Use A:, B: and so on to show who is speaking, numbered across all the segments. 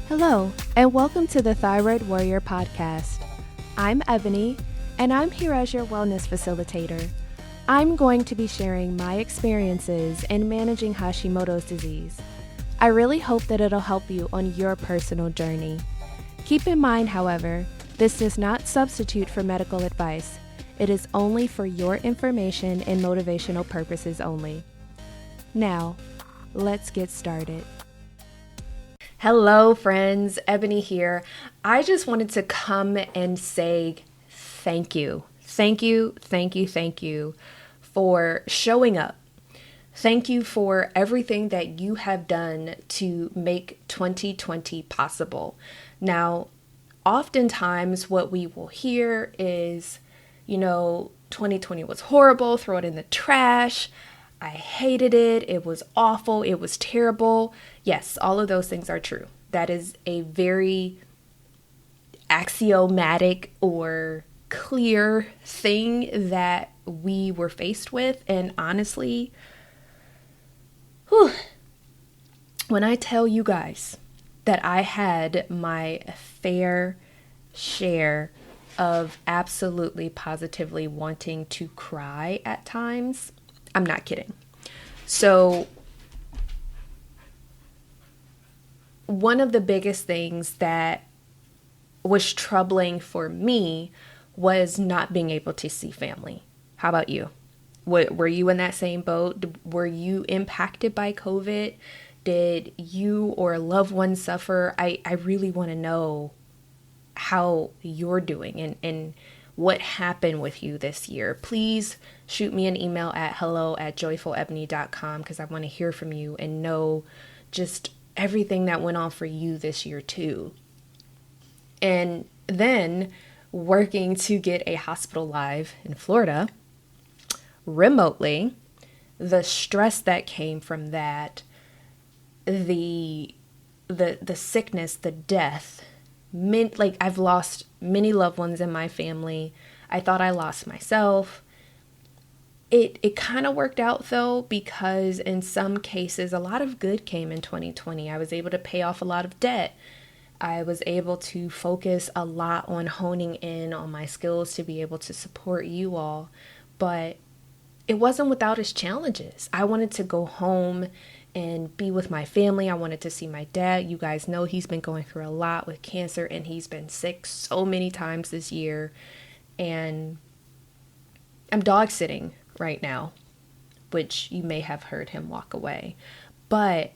A: Hello, and welcome to the Thyroid Warrior podcast. I'm Ebony, and I'm here as your wellness facilitator. I'm going to be sharing my experiences in managing Hashimoto's disease. I really hope that it'll help you on your personal journey. Keep in mind, however, this does not substitute for medical advice. It is only for your information and motivational purposes only. Now, let's get started. Hello, friends. Ebony here. I just wanted to come and say thank you. Thank you for showing up. Thank you for everything that you have done to make 2020 possible. Now, oftentimes what we will hear is, 2020 was horrible, throw it in the trash. I hated it. It was awful. It was terrible. Yes, all of those things are true. That is a very axiomatic or clear thing that we were faced with. And honestly, when I tell you guys that I had my fair share of absolutely positively wanting to cry at times, I'm not kidding. So one of the biggest things that was troubling for me was not being able to see family. How about you? Were you in that same boat? Were you impacted by COVID? Did you or a loved one suffer? I really want to know how you're doing and what happened with you this year. Please shoot me an email at hello@joyfulebony.com because I want to hear from you and know just everything that went on for you this year too. And then working to get a hospital live in Florida remotely, the stress that came from that, the sickness, the death, I've lost many loved ones in my family. I thought I lost myself. It kind of worked out though, because in some cases, a lot of good came in 2020. I was able to pay off a lot of debt. I was able to focus a lot on honing in on my skills to be able to support you all. But it wasn't without its challenges. I wanted to go home and be with my family. I wanted to see my dad. You guys know he's been going through a lot with cancer and he's been sick so many times this year. And I'm dog sitting right now, which you may have heard him walk away. But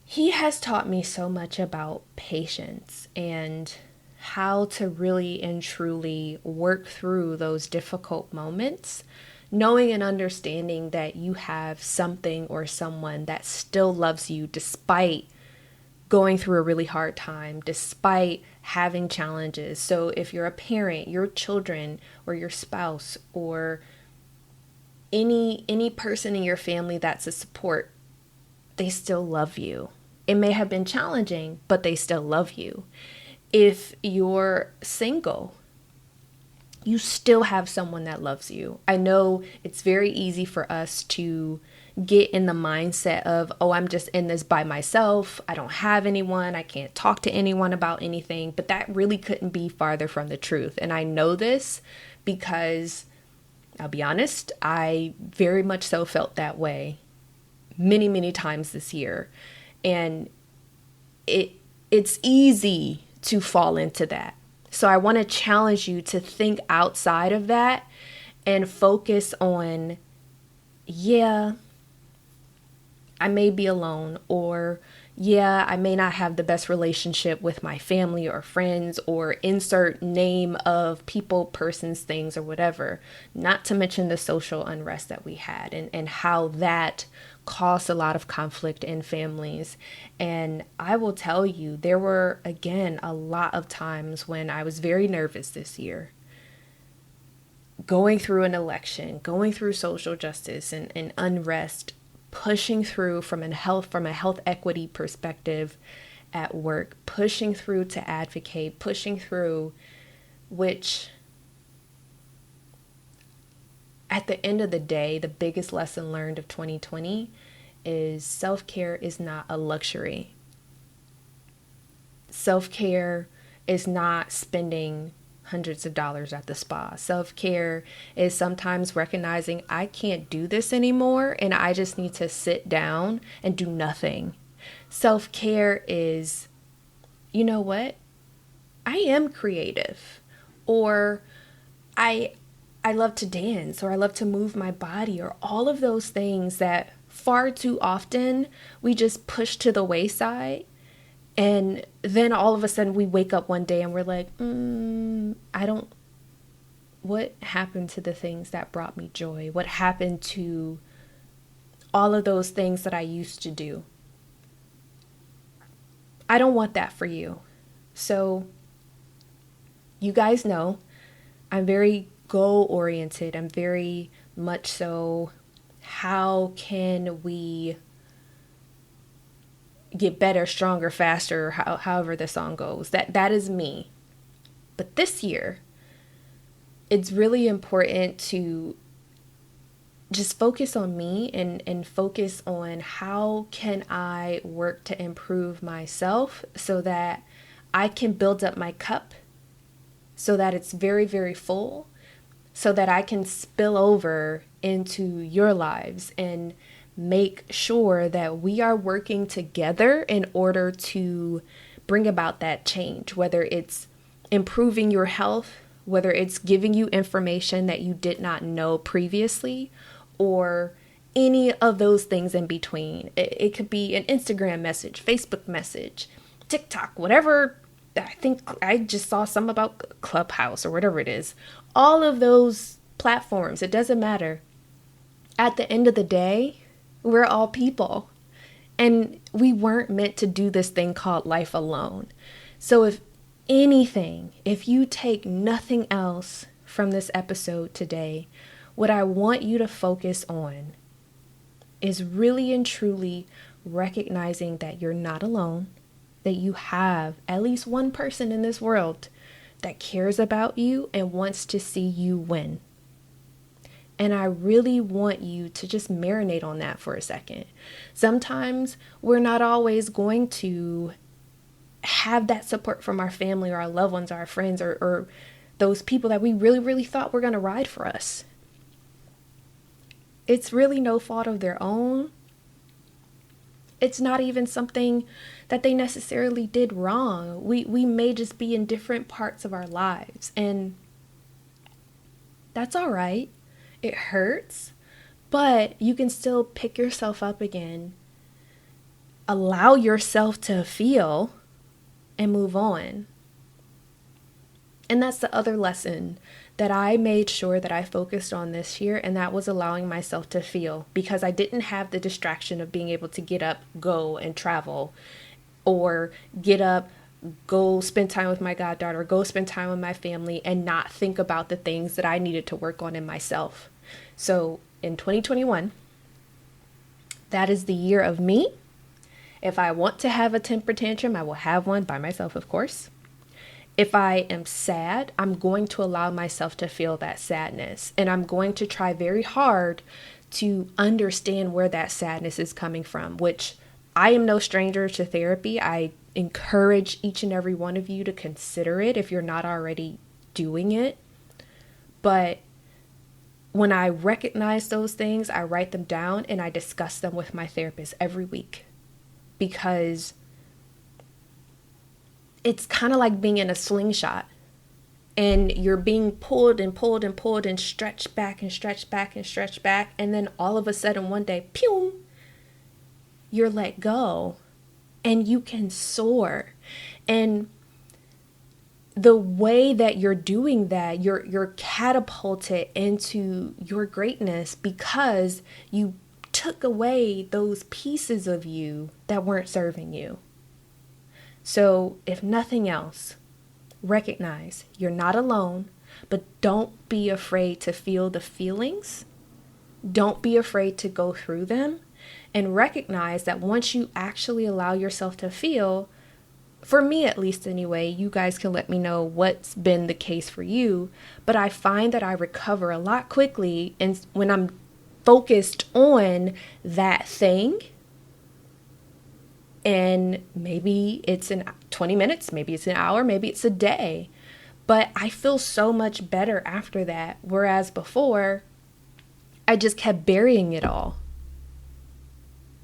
A: he has taught me so much about patience and how to really and truly work through those difficult moments, knowing and understanding that you have something or someone that still loves you despite going through a really hard time, despite having challenges. So if you're a parent, your children or your spouse or any person in your family that's a support, they still love you. It may have been challenging, but they still love you. If you're single, you still have someone that loves you. I know it's very easy for us to get in the mindset of, oh, I'm just in this by myself. I don't have anyone. I can't talk to anyone about anything. But that really couldn't be farther from the truth. And I know this because, I'll be honest, I very much so felt that way many, many times this year. And it's easy to fall into that. So I want to challenge you to think outside of that and focus on, yeah, I may be alone, or yeah, I may not have the best relationship with my family or friends, or insert name of people, persons, things, or whatever. Not to mention the social unrest that we had and how that caused a lot of conflict in families. And I will tell you, there were, again, a lot of times when I was very nervous this year. Going through an election, going through social justice and unrest, pushing through from a health equity perspective at work, pushing through to advocate, pushing through, which at the end of the day, the biggest lesson learned of 2020 is self-care is not a luxury. Self-care is not spending hundreds of dollars at the spa. Self-care is sometimes recognizing I can't do this anymore and I just need to sit down and do nothing. Self-care is, you know what? I am creative, or I I love to dance, or I love to move my body, or all of those things that far too often we just push to the wayside. And then all of a sudden we wake up one day and we're like, what happened to the things that brought me joy? What happened to all of those things that I used to do? I don't want that for you. So you guys know I'm very goal oriented. I'm very much so, how can we get better, stronger, faster, however the song goes. That is me. But this year, it's really important to just focus on me and focus on how can I work to improve myself so that I can build up my cup so that it's very, very full, so that I can spill over into your lives and make sure that we are working together in order to bring about that change, whether it's improving your health, whether it's giving you information that you did not know previously, or any of those things in between. It could be an Instagram message, Facebook message, TikTok, whatever. I think I just saw some about Clubhouse or whatever it is. All of those platforms, it doesn't matter. At the end of the day, we're all people. And we weren't meant to do this thing called life alone. So if anything, if you take nothing else from this episode today, what I want you to focus on is really and truly recognizing that you're not alone, that you have at least one person in this world that cares about you and wants to see you win. And I really want you to just marinate on that for a second. Sometimes we're not always going to have that support from our family or our loved ones, or our friends, or those people that we really, really thought were going to ride for us. It's really no fault of their own. It's not even something that they necessarily did wrong. We may just be in different parts of our lives, and that's all right. It hurts, but you can still pick yourself up again, allow yourself to feel, and move on. And that's the other lesson that I made sure that I focused on this year, and that was allowing myself to feel, because I didn't have the distraction of being able to get up, go and travel, or get up, go spend time with my goddaughter, go spend time with my family, and not think about the things that I needed to work on in myself. So in 2021, that is the year of me. If I want to have a temper tantrum, I will have one by myself, of course. If I am sad, I'm going to allow myself to feel that sadness. And I'm going to try very hard to understand where that sadness is coming from, which I am no stranger to therapy. I encourage each and every one of you to consider it if you're not already doing it. But when I recognize those things, I write them down and I discuss them with my therapist every week, because it's kind of like being in a slingshot and you're being pulled and pulled and pulled and stretched back and stretched back and stretched back. And then all of a sudden one day, pew, you're let go and you can soar. And the way that you're doing that, you're catapulted into your greatness because you took away those pieces of you that weren't serving you. So if nothing else, recognize you're not alone, but don't be afraid to feel the feelings. Don't be afraid to go through them, and recognize that once you actually allow yourself to feel, for me at least anyway, you guys can let me know what's been the case for you, but I find that I recover a lot quickly and when I'm focused on that thing And maybe it's in 20 minutes, maybe it's an hour, maybe it's a day. But I feel so much better after that. Whereas before, I just kept burying it all.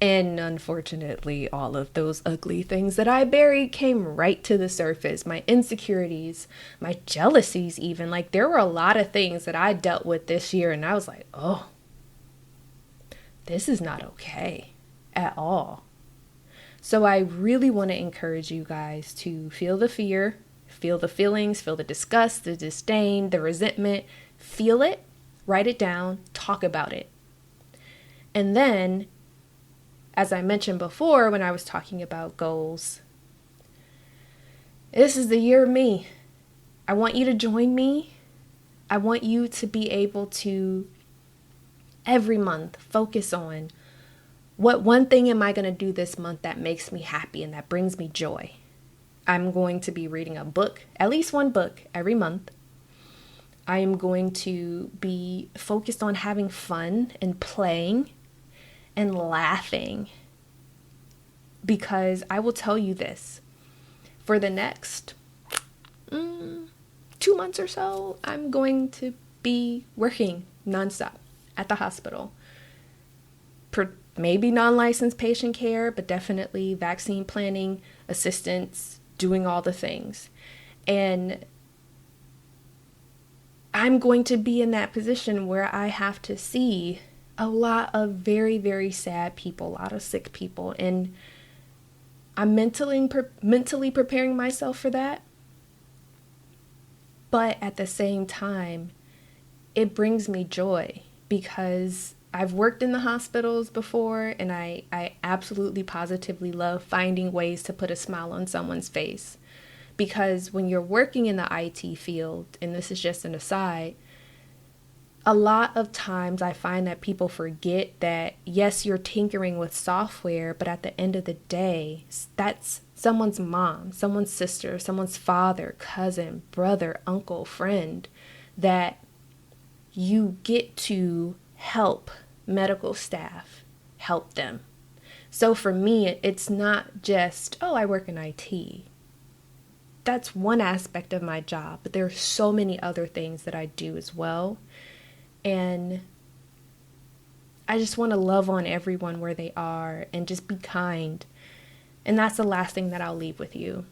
A: And unfortunately, all of those ugly things that I buried came right to the surface. My insecurities, my jealousies even. Like, there were a lot of things that I dealt with this year, and I was like, oh, this is not okay at all. So I really want to encourage you guys to feel the fear, feel the feelings, feel the disgust, the disdain, the resentment. Feel it, write it down, talk about it. And then, as I mentioned before when I was talking about goals, this is the year of me. I want you to join me. I want you to be able to every month focus on what one thing am I going to do this month that makes me happy and that brings me joy. I'm going to be reading a book, at least one book every month. I am going to be focused on having fun and playing and laughing, because I will tell you this, for the next 2 months or so, I'm going to be working nonstop at the hospital. Maybe non-licensed patient care, but definitely vaccine planning, assistance, doing all the things. And I'm going to be in that position where I have to see a lot of very, very sad people, a lot of sick people. And I'm mentally preparing myself for that. But at the same time, it brings me joy because I've worked in the hospitals before, and I absolutely positively love finding ways to put a smile on someone's face. Because when you're working in the IT field, and this is just an aside, a lot of times I find that people forget that, yes, you're tinkering with software, but at the end of the day, that's someone's mom, someone's sister, someone's father, cousin, brother, uncle, friend, that you get to help medical staff, help them. So for me, it's not just, oh, I work in IT. That's one aspect of my job, but there are so many other things that I do as well. And I just want to love on everyone where they are and just be kind. And that's the last thing that I'll leave with you.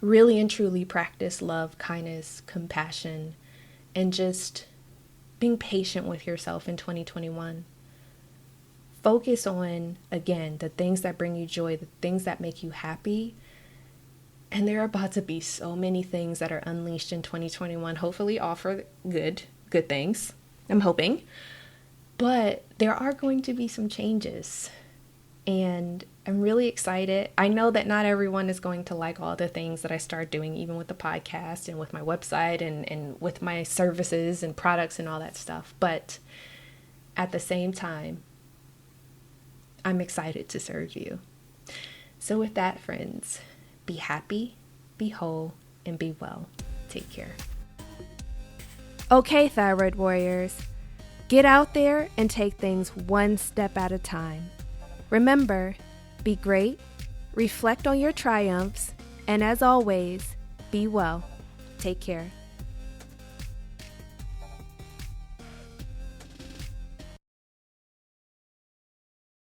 A: Really and truly practice love, kindness, compassion, and just being patient with yourself in 2021. Focus on, again, the things that bring you joy, the things that make you happy. And there are about to be so many things that are unleashed in 2021, hopefully all for good things, I'm hoping. But there are going to be some changes. And I'm really excited. I know that not everyone is going to like all the things that I start doing, even with the podcast and with my website and with my services and products and all that stuff. But at the same time, I'm excited to serve you. So with that, friends, be happy, be whole, and be well. Take care. Okay, Thyroid Warriors, get out there and take things one step at a time. Remember, be great, reflect on your triumphs, and as always, be well. Take care.